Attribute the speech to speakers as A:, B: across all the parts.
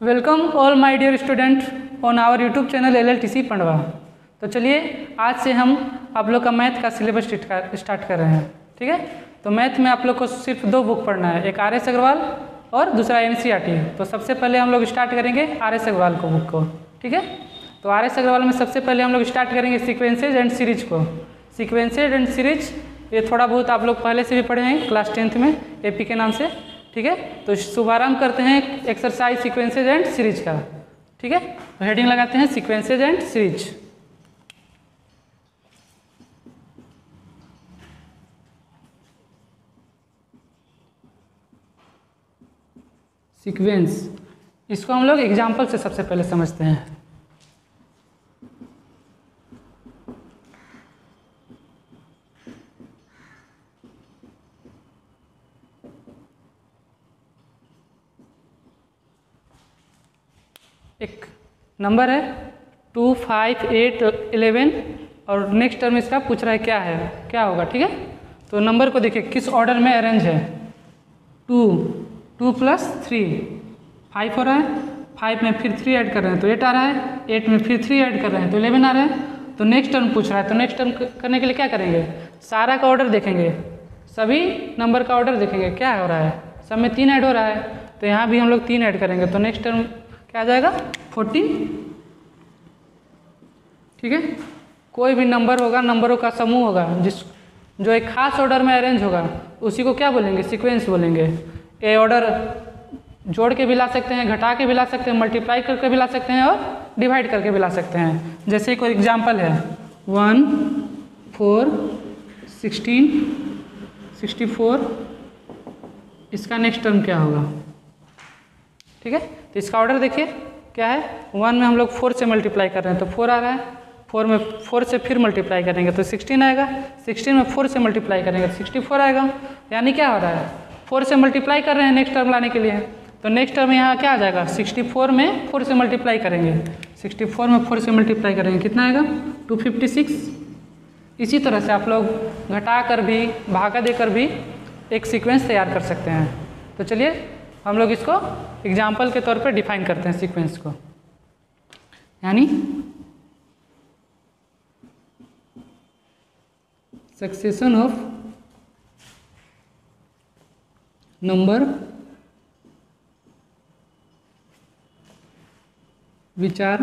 A: Welcome all my dear student on our YouTube channel LLTC पंडवा। तो चलिए आज से हम आप लोग का मैथ का सिलेबस स्टार्ट कर रहे हैं। ठीक है, तो मैथ में आप लोग को सिर्फ दो बुक पढ़ना है, एक RS अग्रवाल और दूसरा NCERT। तो सबसे पहले हम लोग स्टार्ट करेंगे RS अग्रवाल को बुक को। ठीक है, तो RS अग्रवाल में सबसे पहले हम लोग स्टार्ट करेंगे सीक्वेंसेज एंड सीरीज को। सीक्वेंसेज एंड सीरीज ये थोड़ा बहुत आप लोग पहले से भी पढ़े हैं क्लास 10th में AP के नाम से। ठीक है, तो शुभारंभ करते हैं एक्सरसाइज सीक्वेंसेज एंड सीरीज का। ठीक है, तो हेडिंग लगाते हैं सीक्वेंसेज एंड सीरीज। सीक्वेंस, इसको हम लोग एग्जाम्पल से सबसे पहले समझते हैं। एक नंबर है 2, 5, 8, 11 और नेक्स्ट टर्म इसका पूछ रहा है क्या है, क्या होगा। ठीक है, तो नंबर को देखिए किस ऑर्डर में अरेंज है। 2 + 3 5 हो रहा है, 5 में फिर 3 ऐड कर रहे हैं तो 8 आ रहा है, 8 में फिर 3 ऐड कर रहे हैं तो 11 आ रहा है। तो नेक्स्ट टर्म पूछ रहा है, तो नेक्स्ट टर्म करने के लिए क्या करेंगे, सारा का ऑर्डर देखेंगे, सभी नंबर का ऑर्डर देखेंगे क्या हो रहा है। सब में 3 ऐड हो रहा है तो यहाँ भी हम लोग 3 ऐड करेंगे तो नेक्स्ट टर्म क्या आ जाएगा 14। ठीक है, कोई भी नंबर होगा, नंबरों का समूह होगा जो एक खास ऑर्डर में अरेंज होगा उसी को क्या बोलेंगे, सीक्वेंस बोलेंगे। ये ऑर्डर जोड़ के भी ला सकते हैं, घटा के भी ला सकते हैं, मल्टीप्लाई करके भी ला सकते हैं और डिवाइड करके भी ला सकते हैं। जैसे कोई एग्जांपल है 1, 4, 16, 64, इसका नेक्स्ट टर्म क्या होगा। ठीक है, तो इसका ऑर्डर देखिए क्या है। 1 में हम लोग 4 से मल्टीप्लाई कर रहे हैं तो 4 आ रहा है, 4 में 4 से फिर मल्टीप्लाई करेंगे तो 16 आएगा, 16 में 4 से मल्टीप्लाई करेंगे तो 64 आएगा। यानी क्या हो रहा है, 4 से मल्टीप्लाई कर रहे हैं नेक्स्ट टर्म लाने के लिए, तो नेक्स्ट टर्म यहाँ क्या आ जाएगा 64 में 4 से मल्टीप्लाई करेंगे, 64 में 4 से मल्टीप्लाई करेंगे कितना आएगा 256। इसी तरह से आप लोग घटा कर भी भागा देकर भी एक सीक्वेंस तैयार कर सकते हैं। तो चलिए हम लोग इसको एग्जाम्पल के तौर पर डिफाइन करते हैं सीक्वेंस को। यानी succession of number which are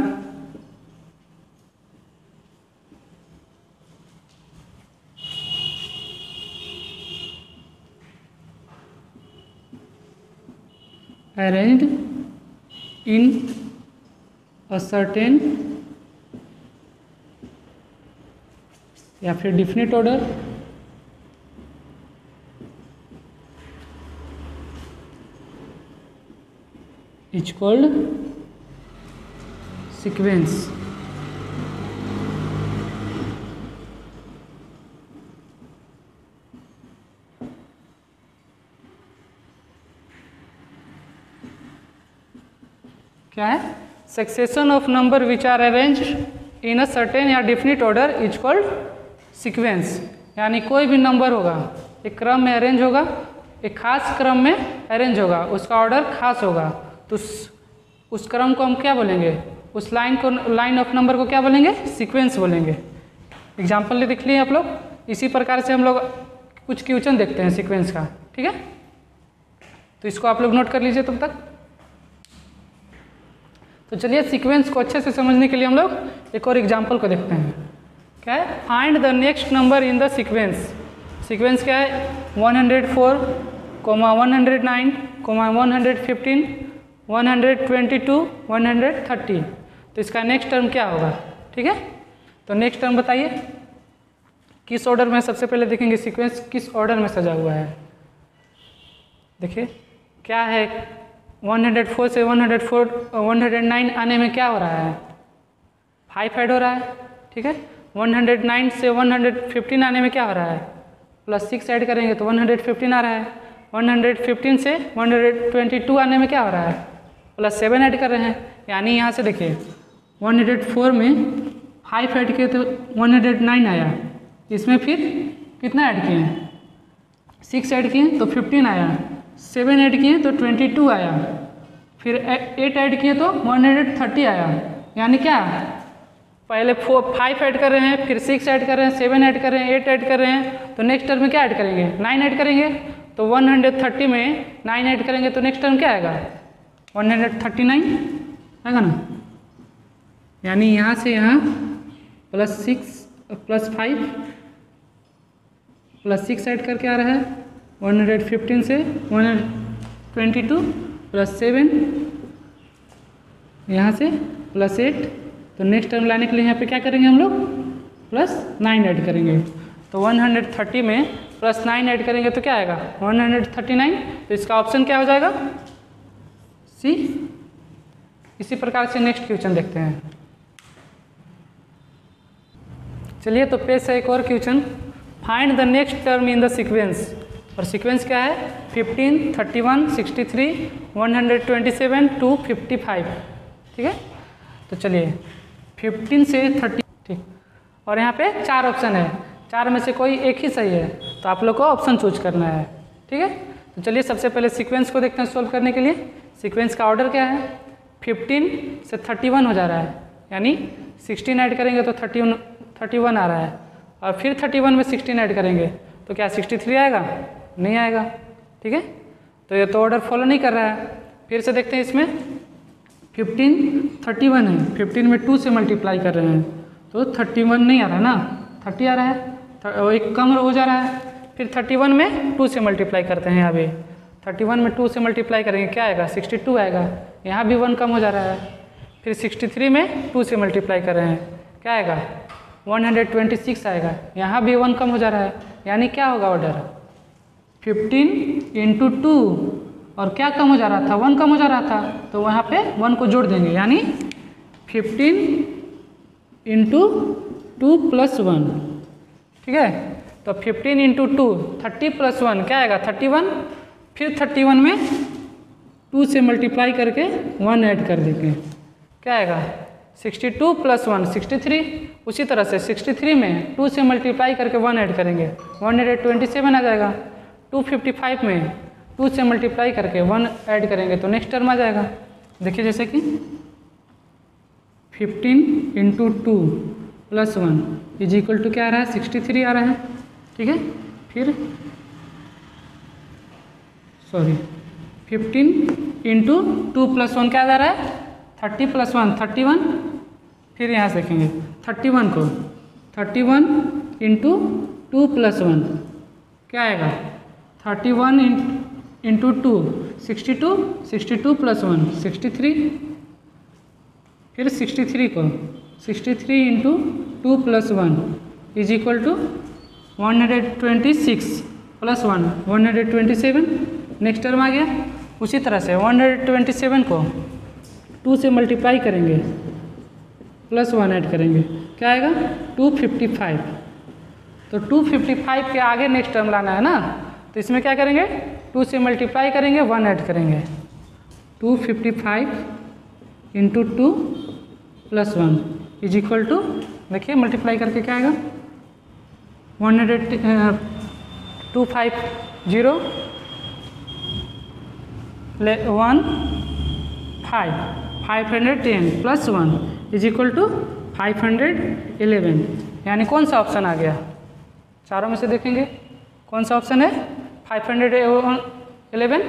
A: arranged in a certain या फिर definite order is called sequence. क्या है, succession of number which are arranged in a certain या definite order is called sequence. यानी कोई भी नंबर होगा एक क्रम में अरेंज होगा, एक खास क्रम में अरेंज होगा, उसका ऑर्डर खास होगा, तो उस क्रम को हम क्या बोलेंगे, उस लाइन ऑफ नंबर को क्या बोलेंगे, सीक्वेंस बोलेंगे। एग्जाम्पल देख लिए आप लोग। इसी प्रकार से हम लोग कुछ क्वेश्चन देखते हैं सीक्वेंस का। ठीक है, तो इसको आप लोग नोट कर लीजिए तब तक। तो चलिए सीक्वेंस को अच्छे से समझने के लिए हम लोग एक और एग्जाम्पल को देखते हैं। क्या है, find the next number in the sequence. Sequence क्या है 104, 109, 115, 122, 130। तो इसका नेक्स्ट टर्म क्या होगा। ठीक है, तो नेक्स्ट टर्म बताइए किस ऑर्डर में, सबसे पहले देखेंगे सीक्वेंस किस ऑर्डर में सजा हुआ है। देखिए क्या है, 104 से 109 आने में क्या हो रहा है, 5 ऐड हो रहा है। ठीक है, 109 से 115 आने में क्या हो रहा है, +6 ऐड करेंगे तो 115 आ रहा है। 115 से 122 आने में क्या हो रहा है, +7 ऐड कर रहे हैं। यानी यहाँ से देखिए 104 में 5 ऐड किए तो 109 आया, इसमें फिर कितना ऐड किए, 6 ऐड किए तो 15 आया, 7 ऐड किए तो 22 आया, फिर 8 ऐड किए तो 130 आया। यानी क्या, पहले 5 ऐड कर रहे हैं, फिर 6 ऐड कर रहे हैं, 7 ऐड कर रहे हैं, 8 ऐड कर रहे हैं, तो नेक्स्ट टर्म में क्या ऐड करेंगे, 9 ऐड करेंगे। तो 130 में 9 ऐड करेंगे तो नेक्स्ट टर्म क्या आएगा, 139 आएगा ना। यानी यहाँ से यहाँ +6 +5 +6 ऐड करके आ रहा है 115 से 122 +7 यहाँ से +8। तो नेक्स्ट टर्म लाने के लिए यहाँ पे क्या करेंगे हम लोग, +9 ऐड करेंगे। तो 130 में +9 ऐड करेंगे तो क्या आएगा 139। तो इसका ऑप्शन क्या हो जाएगा, सी। इसी प्रकार से नेक्स्ट क्वेश्चन देखते हैं। चलिए तो पेज से एक और question, find the next term in the sequence. और सीक्वेंस क्या है, 15, 31, 63, 127, 255। ठीक है, तो चलिए 15 से 30, ठीक। और यहाँ पे 4 ऑप्शन है, 4 में से कोई एक ही सही है, तो आप लोग को ऑप्शन चूज करना है। ठीक है, तो चलिए सबसे पहले सीक्वेंस को देखते हैं सोल्व करने के लिए। सीक्वेंस का ऑर्डर क्या है, 15 से 31 हो जा रहा है, यानी 16 ऐड करेंगे तो 31 आ रहा है, और फिर 31 में 16 ऐड करेंगे तो क्या 63 आएगा, नहीं आएगा। ठीक है, तो ये तो ऑर्डर फॉलो नहीं कर रहा है। फिर से देखते हैं, इसमें 15 31 है, 15 में 2 से मल्टीप्लाई कर रहे हैं तो 31 नहीं आ रहा है ना, 30 आ रहा है, एक कम हो जा रहा है। फिर 31 में 2 से मल्टीप्लाई करते हैं, यहाँ भी 31 में 2 से मल्टीप्लाई करेंगे क्या आएगा, 62 आएगा। यहाँ भी 1 कम हो जा रहा है। फिर 63 में 2 से मल्टीप्लाई कर रहे हैं, क्या आएगा 126 आएगा। यहाँ भी 1 कम हो जा रहा है, यानी क्या होगा ऑर्डर 15 × 2, और क्या कम हो जा रहा था, 1 कम हो जा रहा था, तो वहाँ पे 1 को जोड़ देंगे, यानी 15 × 2 + 1। ठीक है, तो 15 × 2 30 + 1 क्या आएगा 31। फिर 31 में 2 से मल्टीप्लाई करके 1 ऐड कर देंगे, क्या आएगा 62 + 1 63। उसी तरह से 63 में 2 से मल्टीप्लाई करके 1 ऐड करेंगे, 127 आ जाएगा। 255 में 2 से मल्टीप्लाई करके 1 ऐड करेंगे तो नेक्स्ट टर्म आ जाएगा। देखिए जैसे कि 15 × 2 + 1 = क्या आ रहा है 63 आ रहा है। ठीक है, फिर 15 × 2 + 1 क्या जा रहा है 30 + 1 31। फिर यहाँ से देखेंगे 31 को 31 × 2 + 1 क्या आएगा 31 × 2 62 62 + 1 63। फिर 63 को 63 × 2 + 1 = 126 + 1 127। नेक्स्ट टर्म आ गया। उसी तरह से 127 को 2 से मल्टीप्लाई करेंगे +1 ऐड करेंगे, क्या आएगा 255। तो 255 के आगे नेक्स्ट टर्म लाना है ना, तो इसमें क्या करेंगे 2 से मल्टीप्लाई करेंगे 1 ऐड करेंगे। 255 × 2 + 1 = देखिए मल्टीप्लाई करके क्या आएगा 250 1 5 510 + 1 = 511। यानी कौन सा ऑप्शन आ गया, चारों में से देखेंगे कौन सा ऑप्शन है 511,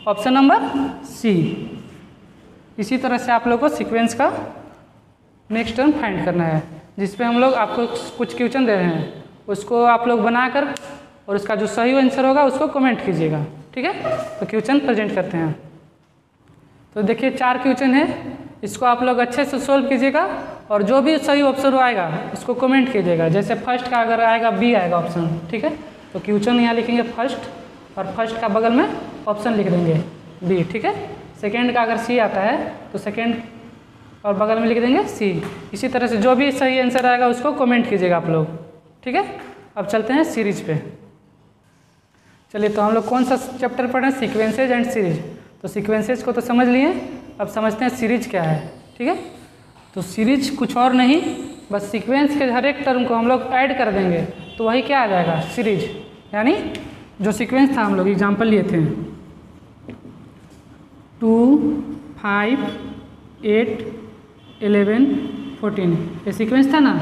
A: ऑप्शन नंबर सी। इसी तरह से आप लोग को सीक्वेंस का नेक्स्ट टर्म फाइंड करना है, जिस पे हम लोग आपको कुछ क्वेश्चन दे रहे हैं, उसको आप लोग बनाकर और उसका जो सही आंसर होगा उसको कमेंट कीजिएगा। ठीक है, तो क्वेश्चन प्रेजेंट करते हैं। तो देखिए 4 क्वेश्चन है, इसको आप लोग अच्छे से सोल्व कीजिएगा, और जो भी सही ऑप्शन आएगा उसको कमेंट कीजिएगा। जैसे फर्स्ट का अगर आएगा बी आएगा ऑप्शन, ठीक है, तो क्वेश्चन यहाँ लिखेंगे फर्स्ट, और फर्स्ट का बगल में ऑप्शन लिख देंगे बी। ठीक है, सेकेंड का अगर सी आता है तो सेकेंड और बगल में लिख देंगे सी। इसी तरह से जो भी सही आंसर आएगा उसको कमेंट कीजिएगा आप लोग। ठीक है, अब चलते हैं सीरीज पे। चलिए तो हम लोग कौन सा चैप्टर पढ़ रहे हैं, सीक्वेंसेज एंड सीरीज। तो सीक्वेंसेज को तो समझ लिए, अब समझते हैं सीरीज क्या है। ठीक है, तो सीरीज कुछ और नहीं, बस सीक्वेंस के हर एक टर्म को हम लोग ऐड कर देंगे तो वही क्या आ जाएगा सीरीज। यानी जो सीक्वेंस था हम लोग एग्जाम्पल लिए थे 2 5, 8, 11, 14 ये सीक्वेंस था ना,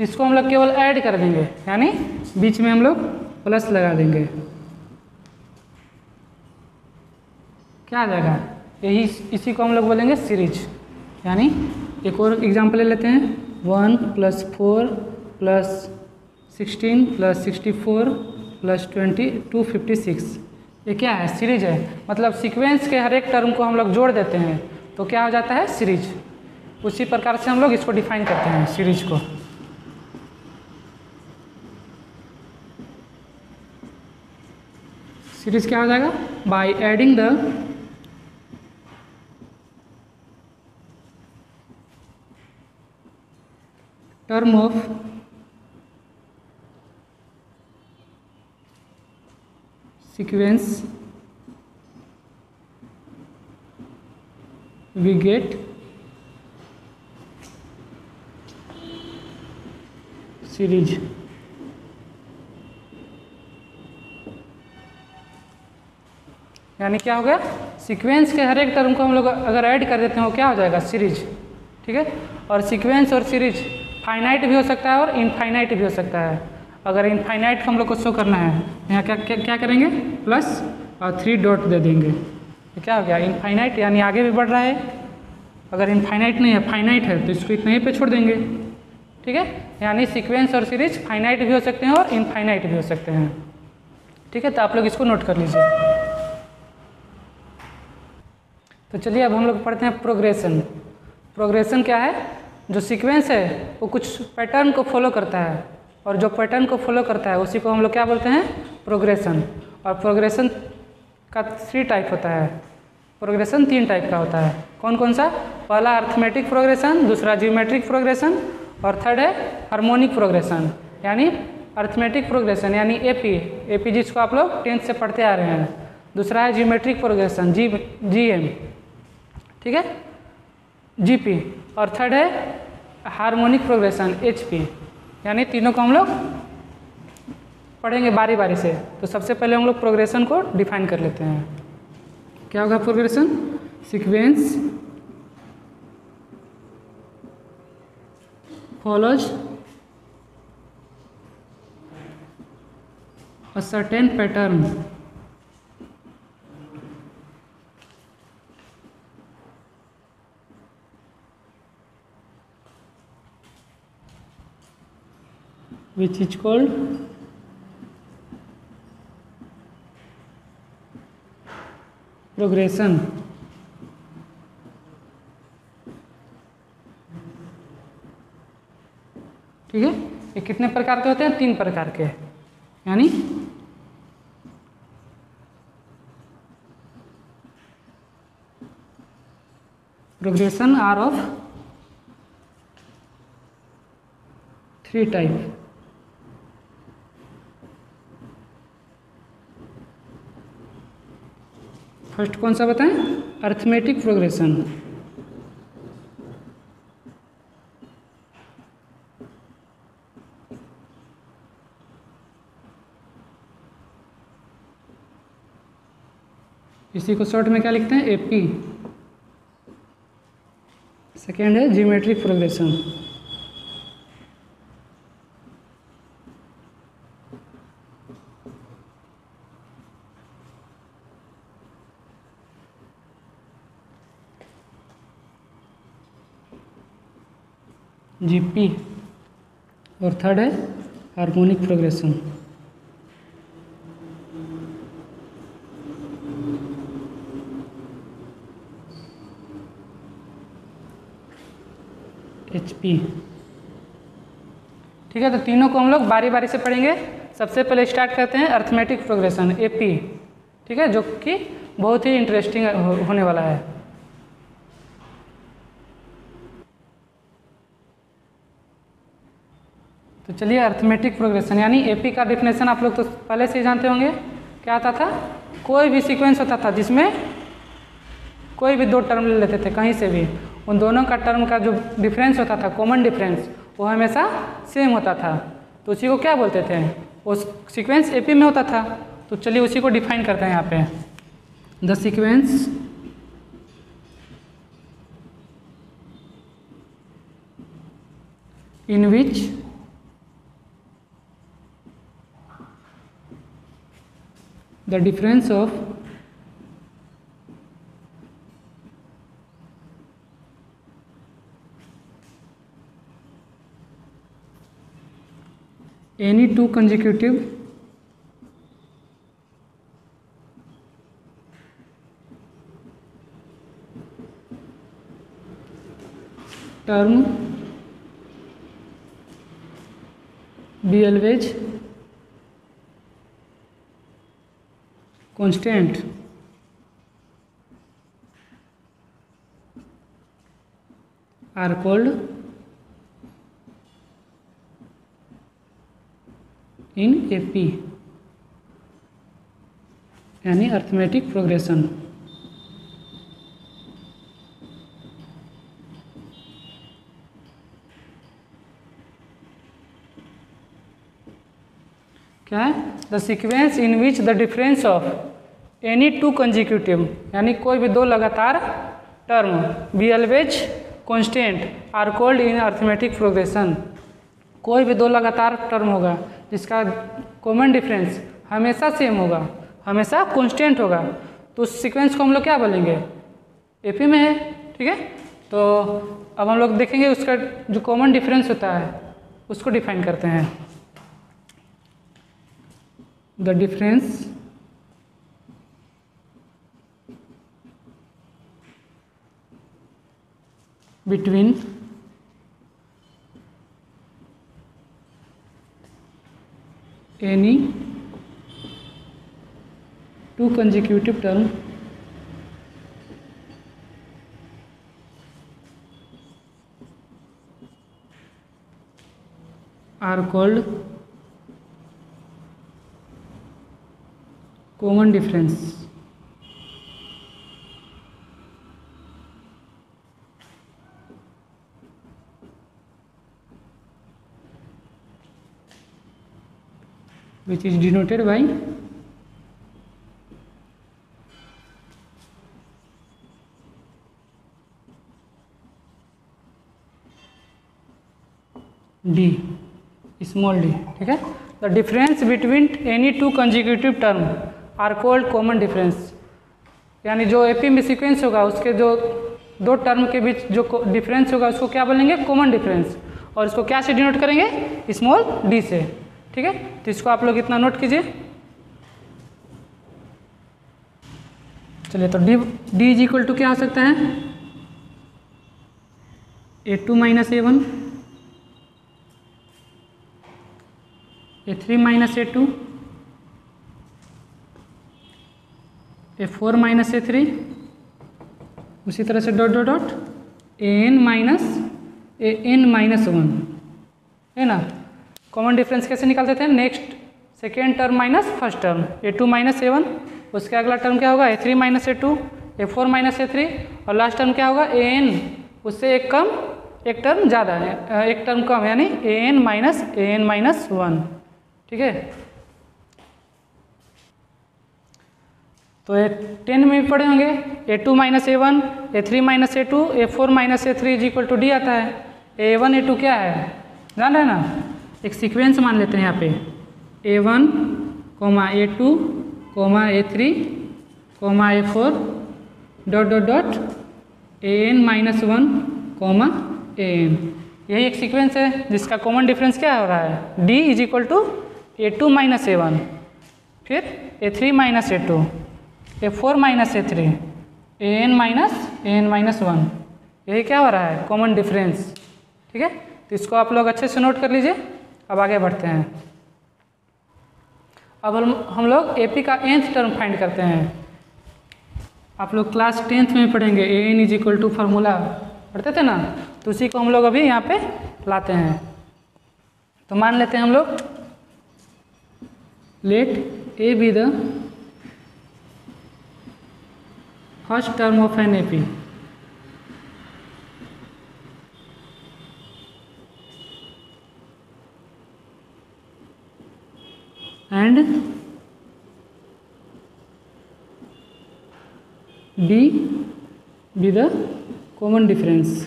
A: इसको हम लोग केवल ऐड कर देंगे, यानी बीच में हम लोग प्लस लगा देंगे, क्या आ जाएगा, यही इसी को हम लोग बोलेंगे सीरीज। यानी एक और एग्जांपल ले लेते हैं, 1 + 4 + 16 + 64 + 20 256 ये क्या है, सीरीज है। मतलब सीक्वेंस के हर एक टर्म को हम लोग जोड़ देते हैं तो क्या हो जाता है, सीरीज। उसी प्रकार से हम लोग इसको डिफाइन करते हैं सीरीज को। सीरीज क्या हो जाएगा, by adding the term of sequence we get series। यानी क्या हो गया, सीक्वेंस के हर एक टर्म को हम लोग अगर ऐड कर देते हैं वो क्या हो जाएगा, सीरीज। ठीक है, और सीक्वेंस और सीरीज फाइनाइट भी हो सकता है और इनफाइनाइट भी हो सकता है। अगर इनफाइनाइट हम लोग को शो करना है, यहाँ क्या करेंगे, प्लस और 3 डॉट दे देंगे, तो क्या हो गया, इनफाइनाइट, यानी आगे भी बढ़ रहा है। अगर इनफाइनाइट नहीं है, फाइनाइट है, तो इसको इतने ही पे छोड़ देंगे। ठीक है, यानी सीक्वेंस और सीरीज फाइनाइट भी हो सकते हैं और इनफाइनाइट भी हो सकते हैं। ठीक है, तो आप लोग इसको नोट कर लीजिए। तो चलिए अब हम लोग पढ़ते हैं प्रोग्रेशन। प्रोग्रेशन क्या है, जो सीक्वेंस है वो कुछ पैटर्न को फॉलो करता है, और जो पैटर्न को फॉलो करता है उसी को हम लोग क्या बोलते हैं, प्रोग्रेशन। और प्रोग्रेशन का 3 टाइप होता है। प्रोग्रेशन 3 टाइप का होता है, कौन कौन सा, पहला अर्थमेटिक प्रोग्रेशन, दूसरा जियोमेट्रिक प्रोग्रेशन, और थर्ड है हार्मोनिक प्रोग्रेशन। यानी अर्थमेटिक प्रोग्रेशन यानी एपी जिसको आप लोग 10th से पढ़ते आ रहे हैं। दूसरा है जियोमेट्रिक प्रोग्रेशन, जीएम, ठीक है, जीपी, और थर्ड है हार्मोनिक प्रोग्रेशन, एचपी। यानी तीनों को हम लोग पढ़ेंगे बारी बारी से। तो सबसे पहले हम लोग प्रोग्रेशन को डिफाइन कर लेते हैं। क्या होगा progression, sequence follows a certain pattern which is called progression। ठीक है, ये कितने प्रकार के होते हैं, 3 प्रकार के। यानी progression are of 3 type. First कौन सा बताएं, अर्थमेटिक प्रोग्रेशन। इसी को शॉर्ट में क्या लिखते हैं, एपी। सेकेंड है जियोमेट्रिक प्रोग्रेशन। जीपी, और थर्ड है हार्मोनिक प्रोग्रेशन। एचपी। ठीक है, तो तीनों को हम लोग बारी बारी से पढ़ेंगे। सबसे पहले स्टार्ट करते हैं अर्थमेटिक प्रोग्रेशन, एपी। ठीक है, जो कि बहुत ही इंटरेस्टिंग होने वाला है। तो चलिए अर्थमेटिक प्रोग्रेशन यानी एपी का डिफिनेशन आप लोग तो पहले से ही जानते होंगे। क्या आता था, कोई भी सीक्वेंस होता था जिसमें कोई भी 2 टर्म ले लेते थे कहीं से भी, उन दोनों का टर्म का जो डिफरेंस होता था, कॉमन डिफरेंस, वो हमेशा सेम होता था। तो उसी को क्या बोलते थे, वो सीक्वेंस एपी में होता था। तो चलिए उसी को डिफाइन करते हैं यहाँ पे। The sequence in which the difference of any two consecutive term be always constant are called in AP यानी अर्थमेटिक प्रोग्रेशन। क्या है? The sequence in which the difference of any two consecutive यानी कोई भी दो लगातार term be always constant are called in arithmetic progression. कोई भी दो लगातार टर्म होगा जिसका कॉमन डिफरेंस हमेशा सेम होगा, हमेशा कांस्टेंट होगा, तो उस सीक्वेंस को हम लोग क्या बोलेंगे? एपी में है। ठीक है, तो अब हम लोग देखेंगे उसका जो कॉमन डिफरेंस होता है उसको डिफाइन करते हैं। The difference between any two consecutive term are called common difference। which is denoted by D, small d। ठीक है, the difference between any two consecutive term are called common difference. यानी जो AP में sequence होगा उसके जो दो term के बीच जो डिफरेंस होगा उसको क्या बोलेंगे? Common difference. और इसको क्या से डिनोट करेंगे? स्मॉल डी से। ठीक है, तो इसको आप लोग इतना नोट कीजिए। चलिए, तो डी इज इक्वल टू क्या हो सकता है? A2 minus A1, A3 minus A2, A4 minus A3, उसी तरह से dot dot dot AN minus AN minus 1, है ना। कॉमन डिफरेंस कैसे निकालते थे? Next second term minus first term, A2 minus A1, उसके अगला टर्म क्या होगा? A3 minus A2, A4 minus A3, और लास्ट टर्म क्या होगा? AN, उससे एक कम एक टर्म ज़्यादा है, एक टर्म कम, यानी AN माइनस 1। ठीक है, तो ये 10 में भी पढ़े होंगे। A2 minus A1, A3 minus A2, A4 minus A3 is equal to D आता है। A1 A2 क्या है? जान रहे ना, एक सीक्वेंस मान लेते हैं यहाँ पे A1, A2, A3, A4 dot dot dot AN minus 1, AN। यही एक सीक्वेंस है जिसका कॉमन डिफरेंस क्या हो रहा है? D is equal to A2 minus A1, फिर A3 minus A2, A4 minus A3, AN minus 1। यही क्या हो रहा है? Common difference. ठीक है, तो इसको आप लोग अच्छे से नोट कर लीजिए। अब आगे बढ़ते हैं। अब हम लोग एपी का nth टर्म फाइंड करते हैं। आप लोग क्लास 10th में पढ़ेंगे AN is equal to formula पढ़ते थे ना, तो उसी को हम लोग अभी यहाँ पे लाते हैं। तो मान लेते हैं हम लोग, let A be the first term of an AP and D be the common difference।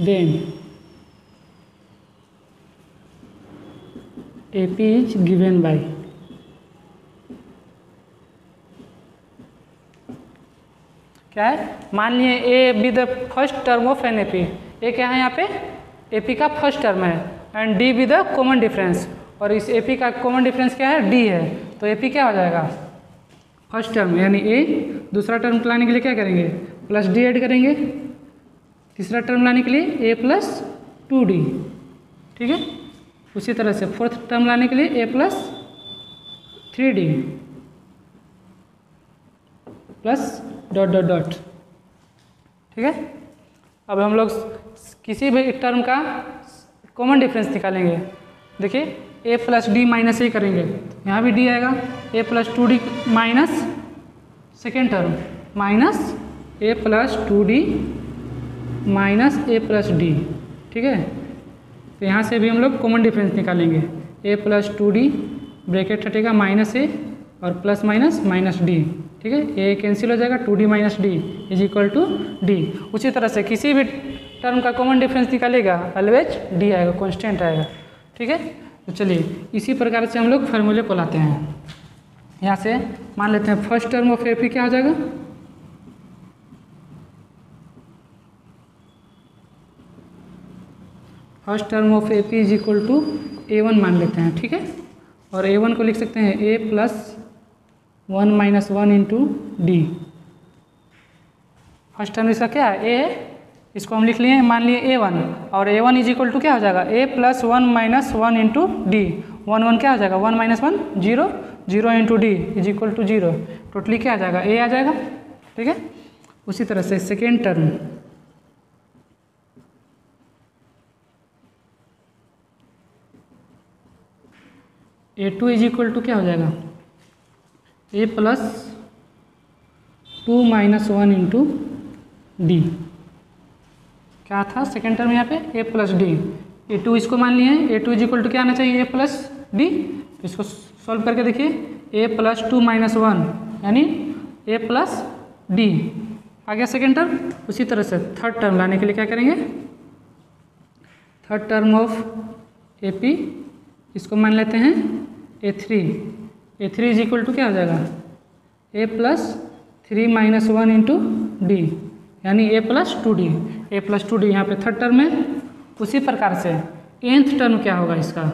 A: Then AP is given by क्या है, मान लिए A be the first term of an AP, A क्या है यहाँ पे AP का फर्स्ट टर्म है, and D be the common difference, और इस AP का कॉमन डिफरेंस क्या है D है, तो AP क्या हो जाएगा फर्स्ट टर्म यानी A, दूसरा टर्म लाने के लिए क्या करेंगे प्लस D ऐड करेंगे, तीसरा टर्म लाने के लिए A प्लस 2D, ठीक है। उसी तरह से फोर्थ टर्म लाने के लिए A plus 3D plus dot dot dot, ठीक है। अब हम लोग किसी भी टर्म का कॉमन डिफरेंस निकालेंगे, देखिए A plus D minus A करेंगे, यहाँ भी D आएगा, A plus 2D minus second term minus A plus 2D minus A plus D, ठीक है। तो यहाँ से भी हम लोग कॉमन डिफरेंस निकालेंगे, A प्लस 2D ब्रैकेट हटेगा माइनस A और प्लस माइनस माइनस D, ठीक है। A कैंसिल हो जाएगा, 2D minus D is equal to D। उसी तरह से किसी भी टर्म का कॉमन डिफरेंस निकालेगा ऑलवेज D आएगा, कांस्टेंट आएगा, ठीक है। तो चलिए इसी प्रकार से हम लोग फार्मूले को लाते हैं। यहाँ से मान लेते हैं फर्स्ट टर्म ऑफ AP क्या हो जाएगा, first term of AP is equal to A1 मान लेते हैं, ठीक है। और A1 को लिख सकते हैं A plus 1 minus 1 into D। First term इसका क्या है A, इसको हम लिख लिए, मान लिए A1, और A1 इज इक्वल टू क्या हो जाएगा A plus 1 minus 1 into D, 1 1 क्या हो जाएगा 1 minus 1 0, 0 into D is equal to 0, totally क्या आ जाएगा A आ जाएगा, ठीक है। उसी तरह से second term A2 is equal to क्या हो जाएगा A plus 2 minus 1 into D, क्या था सेकेंड टर्म यहाँ पे A प्लस D, A2 इसको मान लिए हैं, A2 इज इक्वल टू क्या आना चाहिए A प्लस D, तो इसको सॉल्व करके देखिए A प्लस 2 माइनस 1 यानी A प्लस D आ गया सेकेंड टर्म। उसी तरह से थर्ड टर्म लाने के लिए क्या करेंगे, थर्ड टर्म ऑफ AP इसको मान लेते हैं A3 इज इक्वल टू क्या हो जाएगा A plus 3 minus 1 into D यानी A plus 2D, A plus 2D यहाँ पे थर्ड टर्म है। उसी प्रकार से nth टर्म क्या होगा इसका,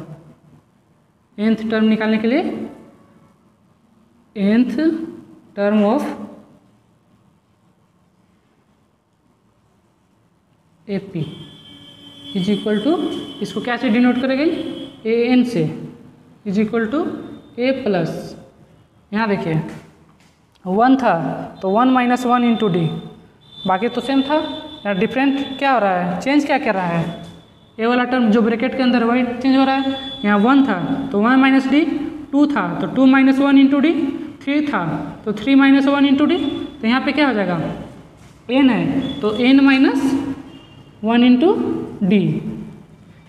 A: nth टर्म निकालने के लिए nth term of AP is equal to, इसको क्या से डिनोट करेंगे AN से, is equal to A plus, यहाँ देखिए 1 था तो 1 माइनस 1 इंटू D, बाकी तो सेम था, यहाँ डिफरेंट क्या हो रहा है चेंज क्या कर रहा है, ए वाला टर्म जो ब्रैकेट के अंदर वही चेंज हो रहा है। यहाँ 1 था तो 1 माइनस D, 2 था तो 2 माइनस 1 इंटू D, 3 था तो 3 माइनस 1 इंटू D, तो यहाँ पे क्या हो जाएगा n है तो n माइनस 1 इंटू D,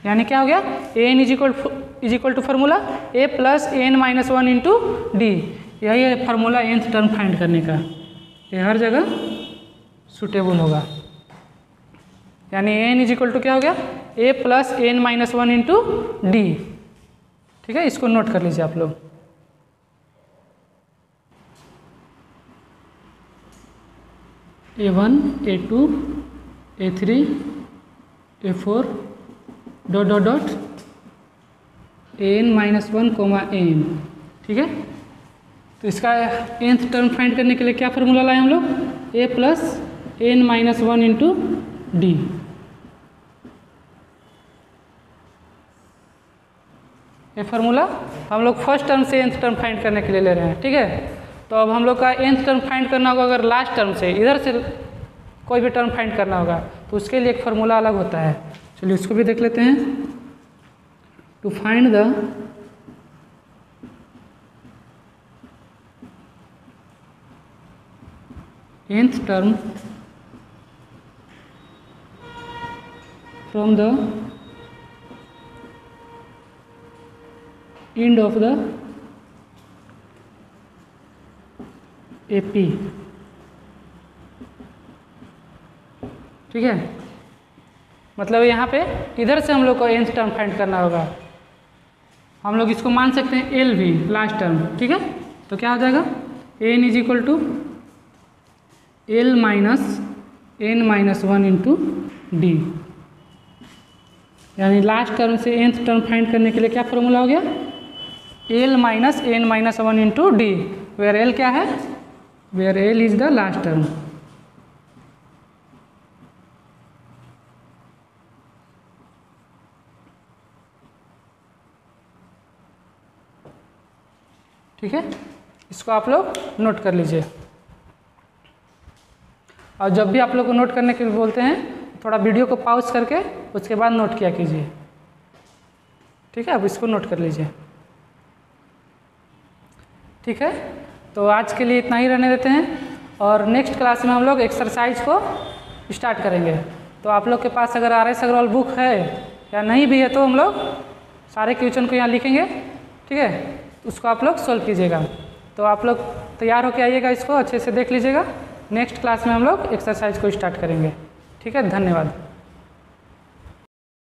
A: यानी क्या हो गया an is equal to formula A plus n minus 1 into D, यही है फार्मूला nth टर्म फाइंड करने का, ये हर जगह सूटेबल होगा। यानी n इज इक्वल टू क्या हो गया A plus n minus 1 into D, ठीक है। इसको नोट कर लीजिए आप लोग। A1 A2 A3 A4 dot dot dot an minus 1 comma n, ठीक है। तो इसका nth टर्म फाइंड करने के लिए क्या फार्मूला लाए हम लोग A plus n minus 1 into D, ये फार्मूला हम लोग फर्स्ट टर्म से nth टर्म फाइंड करने के लिए ले रहे हैं, ठीक है। तो अब हम लोग का nth टर्म फाइंड करना होगा, अगर लास्ट टर्म से इधर से कोई भी टर्म फाइंड करना होगा तो उसके लिए एक फार्मूला अलग होता है। चलिए उसको भी देख लेते हैं। To find the nth term from the end of the AP, ठीक है। मतलब यहाँ पे इधर से हम लोग को nth टर्म फाइंड करना होगा। हम लोग इसको मान सकते हैं एल भी लास्ट टर्म, ठीक है। तो क्या हो जाएगा n is equal to L minus n minus 1 into D, यानी लास्ट टर्म से nth टर्म फाइंड करने के लिए क्या फॉर्मूला हो गया, L minus n minus 1 into D, where L क्या है, where L is the last term. ठीक है, इसको आप लोग नोट कर लीजिए। और जब भी आप लोग को नोट करने के लिए बोलते हैं थोड़ा वीडियो को पॉज करके उसके बाद नोट किया कीजिए, ठीक है। अब इसको नोट कर लीजिए, ठीक है। तो आज के लिए इतना ही रहने देते हैं और नेक्स्ट क्लास में हम लोग एक्सरसाइज को स्टार्ट करेंगे। तो आप लोग के पास अगर RS अग्रवाल बुक है या नहीं भी है तो हम लोग सारे क्वेश्चन को यहाँ लिखेंगे, ठीक है। उसको आप लोग सॉल्व कीजिएगा। तो आप लोग तैयार होके आइएगा, इसको अच्छे से देख लीजिएगा। नेक्स्ट क्लास में हम लोग एक्सरसाइज को स्टार्ट करेंगे, ठीक है। धन्यवाद।